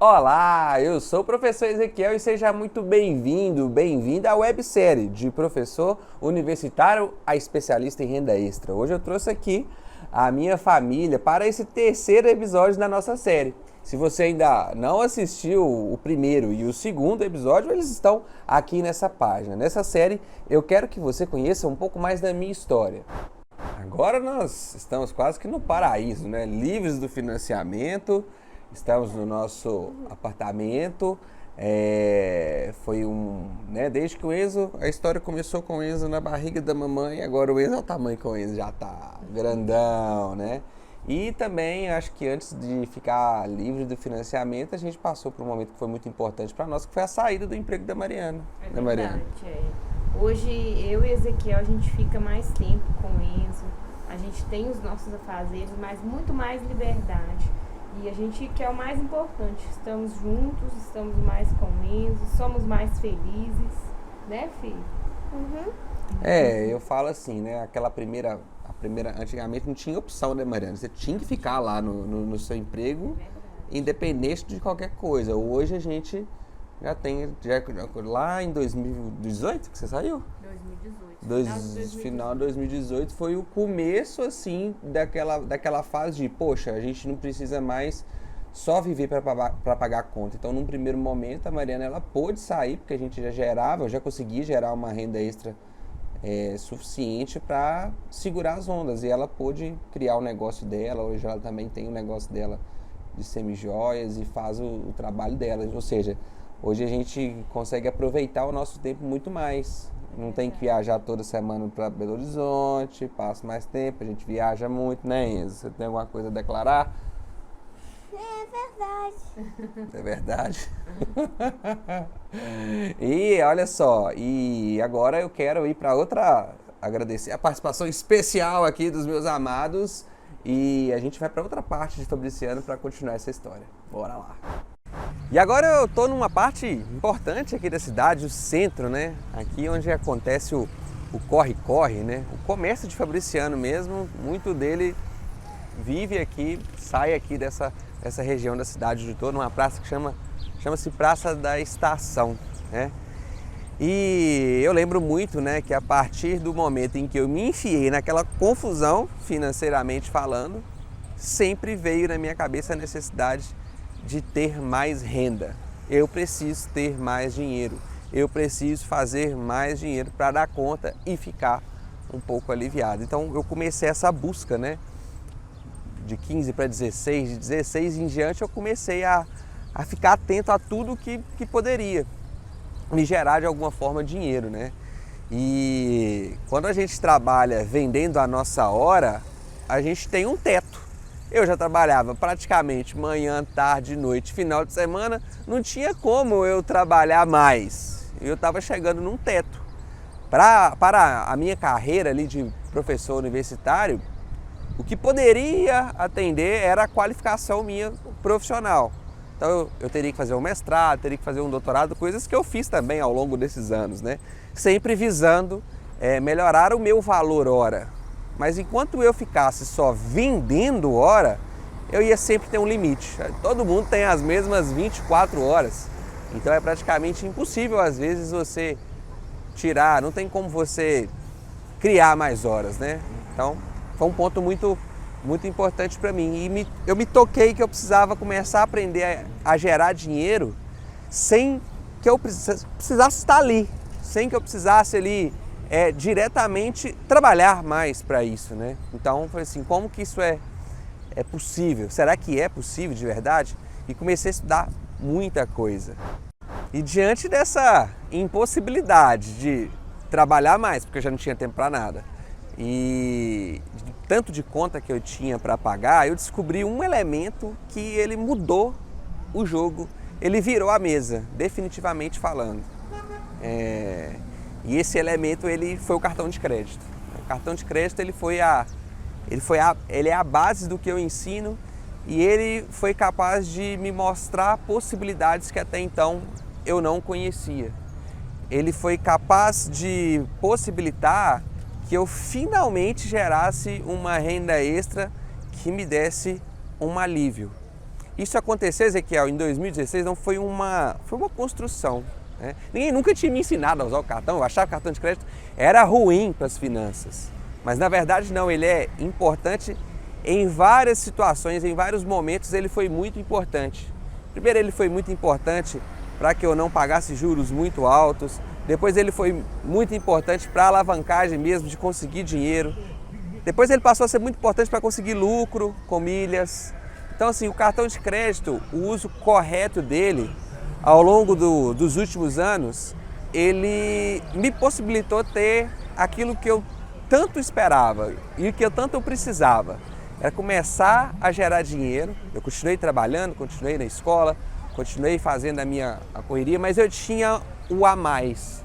Olá, eu sou o professor Ezequiel e seja muito bem-vindo, bem-vinda à websérie de professor universitário a especialista em renda extra. Hoje eu trouxe aqui a minha família para esse terceiro episódio da nossa série. Se você ainda não assistiu o primeiro e o segundo episódio, eles estão aqui nessa página. Nessa série, eu quero que você conheça um pouco mais da minha história. Agora nós estamos quase que no paraíso, né? Livres do financiamento. Estamos no nosso apartamento, desde que o Enzo, a história começou com o Enzo na barriga da mamãe, agora o Enzo é o tamanho que o Enzo já tá, grandão, né? E também acho que antes de ficar livre do financiamento, a gente passou por um momento que foi muito importante para nós, que foi a saída do emprego da Mariana. É verdade, Mariana? Hoje eu e Ezequiel, a gente fica mais tempo com o Enzo, a gente tem os nossos afazeres, mas muito mais liberdade. E a gente quer o mais importante, estamos juntos, estamos mais com o Enzo, somos mais felizes, né, filho? Uhum. Eu falo assim, né, antigamente não tinha opção, né, Mariana? Você tinha que ficar lá no seu emprego, independente de qualquer coisa. Hoje a gente já tem, lá em 2018 que você saiu? 2018. Final de 2018 foi o começo, assim, daquela fase de, poxa, a gente não precisa mais só viver para pagar a conta. Então, num primeiro momento, a Mariana, ela pôde sair, porque a gente eu já conseguia gerar uma renda extra suficiente para segurar as ondas. E ela pôde criar o negócio dela, hoje ela também tem o negócio dela de semijoias e faz o trabalho dela. Ou seja, hoje a gente consegue aproveitar o nosso tempo muito mais. Não tem que viajar toda semana para Belo Horizonte, passa mais tempo, a gente viaja muito, né, Enzo? Você tem alguma coisa a declarar? É verdade. É verdade? E olha só, e agora eu quero ir para agradecer a participação especial aqui dos meus amados e a gente vai para outra parte de Fabriciano para continuar essa história. Bora lá! E agora eu estou numa parte importante aqui da cidade, o centro, né? Aqui onde acontece o corre-corre, né? O comércio de Fabriciano mesmo, muito dele vive aqui, sai aqui dessa região da cidade. Eu estou numa praça que chama-se Praça da Estação, né? E eu lembro muito, né, que a partir do momento em que eu me enfiei naquela confusão, financeiramente falando, sempre veio na minha cabeça a necessidade de ter mais renda. Eu preciso ter mais dinheiro. Eu preciso fazer mais dinheiro para dar conta e ficar um pouco aliviado. Então eu comecei essa busca, né? De 15 para 16, de 16 em diante eu comecei a ficar atento a tudo que poderia me gerar de alguma forma dinheiro, né? E quando a gente trabalha vendendo a nossa hora, a gente tem um teto. Eu já trabalhava praticamente manhã, tarde, noite, final de semana, não tinha como eu trabalhar mais. Eu estava chegando num teto. Para a minha carreira ali de professor universitário, o que poderia atender era a qualificação minha profissional. Então eu teria que fazer um mestrado, teria que fazer um doutorado, coisas que eu fiz também ao longo desses anos, né? Sempre visando melhorar o meu valor hora. Mas enquanto eu ficasse só vendendo hora, eu ia sempre ter um limite. Todo mundo tem as mesmas 24 horas. Então é praticamente impossível, às vezes, você tirar, não tem como você criar mais horas, né? Então foi um ponto muito, muito importante para mim. E eu me toquei que eu precisava começar a aprender a gerar dinheiro sem que eu precisasse estar ali, sem que eu precisasse ali diretamente trabalhar mais para isso, né? Então, foi assim, como que isso é possível? Será que é possível de verdade? E comecei a estudar muita coisa. E diante dessa impossibilidade de trabalhar mais, porque eu já não tinha tempo para nada, e tanto de conta que eu tinha para pagar, eu descobri um elemento que ele mudou o jogo, ele virou a mesa, definitivamente falando. E esse elemento ele foi o cartão de crédito. O cartão de crédito ele é a base do que eu ensino e ele foi capaz de me mostrar possibilidades que até então eu não conhecia. Ele foi capaz de possibilitar que eu finalmente gerasse uma renda extra que me desse um alívio. Isso aconteceu, Ezequiel, em 2016, não foi uma construção. Né? Ninguém nunca tinha me ensinado a usar o cartão, eu achava que o cartão de crédito era ruim para as finanças. Mas na verdade não, ele é importante em várias situações, em vários momentos ele foi muito importante. Primeiro ele foi muito importante para que eu não pagasse juros muito altos, depois ele foi muito importante para a alavancagem mesmo de conseguir dinheiro, depois ele passou a ser muito importante para conseguir lucro com milhas. Então assim, o cartão de crédito, o uso correto dele ao longo dos últimos anos, ele me possibilitou ter aquilo que eu tanto esperava e o que eu tanto precisava. Era começar a gerar dinheiro. Eu continuei trabalhando, continuei na escola, continuei fazendo a correria, mas eu tinha o a mais.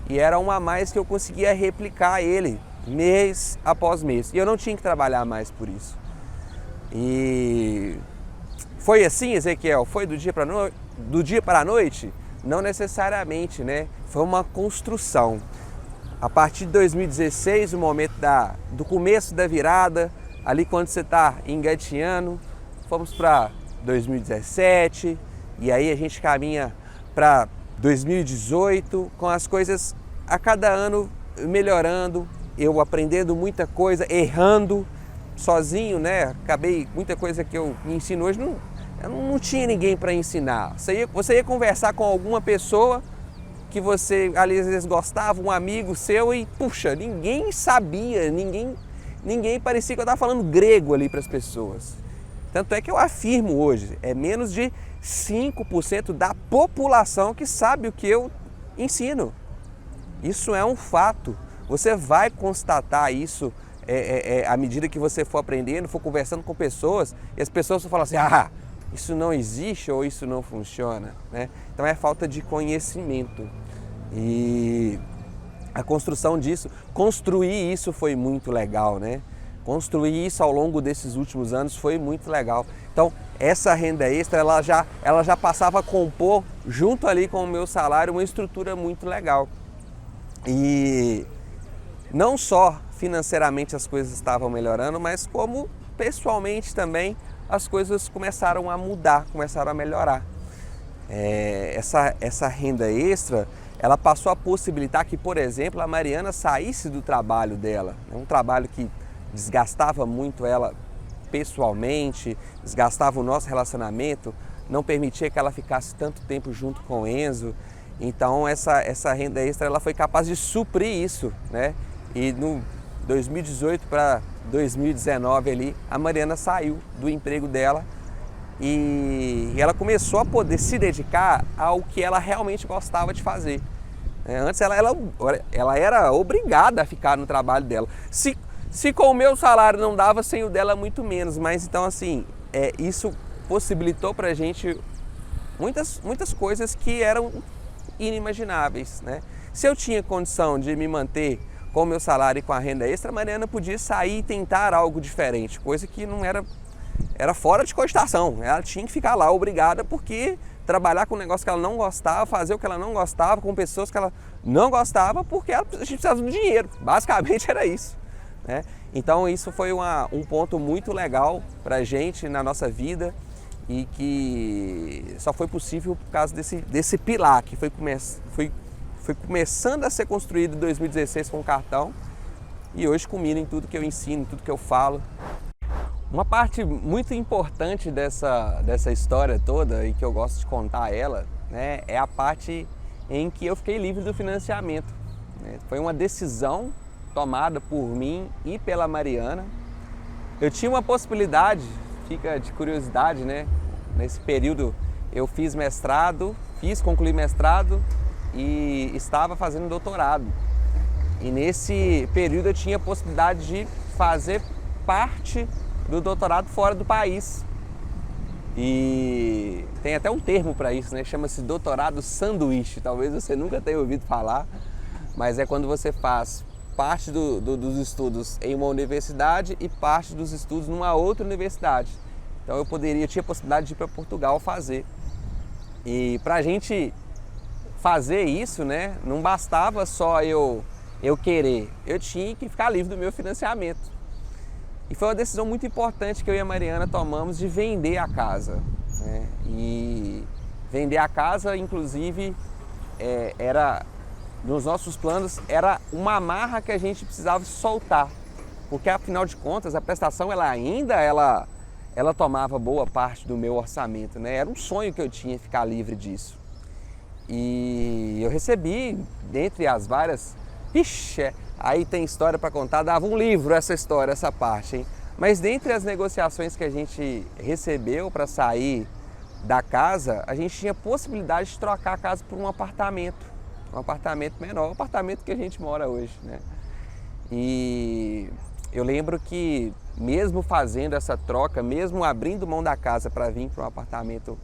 E era um a mais que eu conseguia replicar ele mês após mês. E eu não tinha que trabalhar mais por isso. E foi assim, Ezequiel? Foi do dia para a noite? Não necessariamente, né? Foi uma construção. A partir de 2016, o momento do começo da virada, ali quando você está engatinhando, fomos para 2017 e aí a gente caminha para 2018 com as coisas a cada ano melhorando, eu aprendendo muita coisa, errando sozinho, né? Acabei, muita coisa que eu me ensino hoje, eu não tinha ninguém para ensinar. Você ia conversar com alguma pessoa que você ali às vezes gostava, um amigo seu e, puxa, ninguém sabia, ninguém parecia que eu estava falando grego ali para as pessoas. Tanto é que eu afirmo hoje, é menos de 5% da população que sabe o que eu ensino. Isso é um fato. Você vai constatar isso à medida que você for aprendendo, for conversando com pessoas, e as pessoas vão falar assim, isso não existe ou isso não funciona, né? Então é falta de conhecimento. E a construção disso, construir isso foi muito legal, né? Construir isso ao longo desses últimos anos foi muito legal. Então, essa renda extra, ela já passava a compor, junto ali com o meu salário, uma estrutura muito legal. E não só financeiramente as coisas estavam melhorando, mas como pessoalmente também as coisas começaram a mudar, começaram a melhorar. Essa renda extra, ela passou a possibilitar que, por exemplo, a Mariana saísse do trabalho dela, um trabalho que desgastava muito ela pessoalmente, desgastava o nosso relacionamento, não permitia que ela ficasse tanto tempo junto com o Enzo. Então essa renda extra ela foi capaz de suprir isso, né? E no 2018 para 2019 ali, a Mariana saiu do emprego dela e ela começou a poder se dedicar ao que ela realmente gostava de fazer. Antes ela era obrigada a ficar no trabalho dela. Se com o meu salário não dava, sem o dela muito menos. Mas então assim, isso possibilitou pra gente muitas coisas que eram inimagináveis, né? Se eu tinha condição de me manter com o meu salário e com a renda extra, a Mariana podia sair e tentar algo diferente, coisa que não era fora de cogitação. Ela tinha que ficar lá obrigada, porque trabalhar com um negócio que ela não gostava, fazer o que ela não gostava, com pessoas que ela não gostava, porque a gente precisava do dinheiro. Basicamente era isso, né? Então isso foi um ponto muito legal pra gente na nossa vida e que só foi possível por causa desse pilar que foi começando a ser construído em 2016 com o cartão e hoje culmina em tudo que eu ensino, em tudo que eu falo. Uma parte muito importante dessa história toda e que eu gosto de contar ela, né, é a parte em que eu fiquei livre do financiamento, né? Foi uma decisão tomada por mim e pela Mariana. Eu tinha uma possibilidade, fica de curiosidade, né? Nesse período eu concluí mestrado e estava fazendo doutorado. E nesse período eu tinha a possibilidade de fazer parte do doutorado fora do país. E tem até um termo para isso, né? Chama-se doutorado sanduíche. Talvez você nunca tenha ouvido falar, mas é quando você faz parte dos estudos em uma universidade e parte dos estudos numa outra universidade. Então eu tinha a possibilidade de ir para Portugal fazer. E para a gente fazer isso, né, não bastava só eu querer, eu tinha que ficar livre do meu financiamento. E foi uma decisão muito importante que eu e a Mariana tomamos de vender a casa. né? E vender a casa, inclusive, era, nos nossos planos, era uma amarra que a gente precisava soltar. Porque, afinal de contas, a prestação, ela tomava boa parte do meu orçamento, né? Era um sonho que eu tinha ficar livre disso. E eu recebi, dentre as várias... Ixi, aí tem história para contar, dava um livro essa história, essa parte, hein? Mas dentre as negociações que a gente recebeu para sair da casa, a gente tinha possibilidade de trocar a casa por um apartamento menor, o apartamento que a gente mora hoje, né? E eu lembro que mesmo fazendo essa troca, mesmo abrindo mão da casa para vir para um apartamento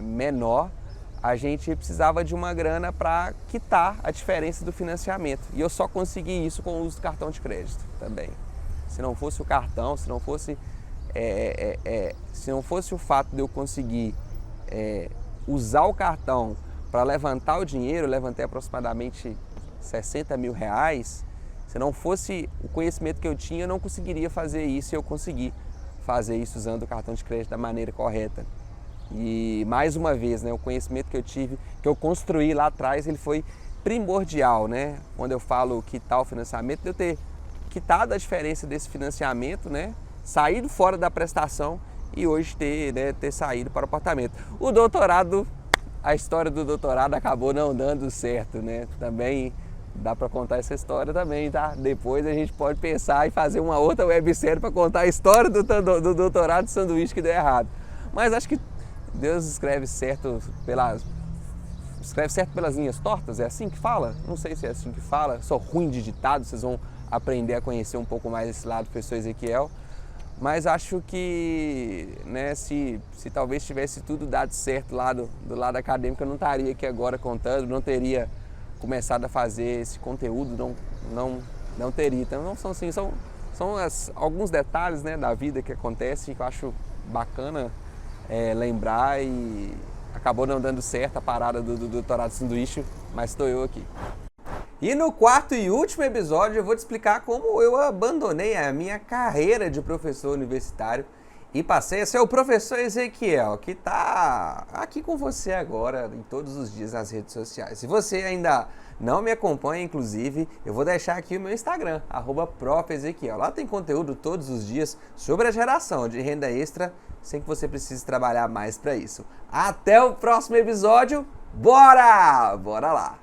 menor, a gente precisava de uma grana para quitar a diferença do financiamento. E eu só consegui isso com o uso do cartão de crédito também. Se não fosse o cartão, se não fosse o fato de eu conseguir usar o cartão para levantar o dinheiro, eu levantei aproximadamente 60 mil reais, se não fosse o conhecimento que eu tinha, eu não conseguiria fazer isso, e eu consegui fazer isso usando o cartão de crédito da maneira correta. E mais uma vez, né, o conhecimento que eu tive, que eu construí lá atrás, ele foi primordial, né? Quando eu falo quitar o financiamento, de eu ter quitado a diferença desse financiamento, né? Saído fora da prestação e hoje ter saído para o apartamento. O doutorado, a história do doutorado acabou não dando certo, né? Também dá para contar essa história também, tá? Depois a gente pode pensar e fazer uma outra websérie para contar a história do doutorado de sanduíche que deu errado. Mas acho que Deus escreve certo pelas linhas tortas, é assim que fala? Não sei se é assim que fala, sou ruim de ditado, vocês vão aprender a conhecer um pouco mais esse lado do professor Ezequiel. Mas acho que, né, se talvez tivesse tudo dado certo lá do lado acadêmico, eu não estaria aqui agora contando, não teria começado a fazer esse conteúdo, não teria. Então não são assim, são alguns detalhes, né, da vida que acontecem que eu acho bacana lembrar, e acabou não dando certo a parada do doutorado de sanduíche, mas estou eu aqui. E no quarto e último episódio eu vou te explicar como eu abandonei a minha carreira de professor universitário e passei a ser o professor Ezequiel, que está aqui com você agora, em todos os dias nas redes sociais. Se você ainda não me acompanha, inclusive, eu vou deixar aqui o meu Instagram, @profezequiel. Lá tem conteúdo todos os dias sobre a geração de renda extra, sem que você precise trabalhar mais para isso. Até o próximo episódio, bora! Bora lá!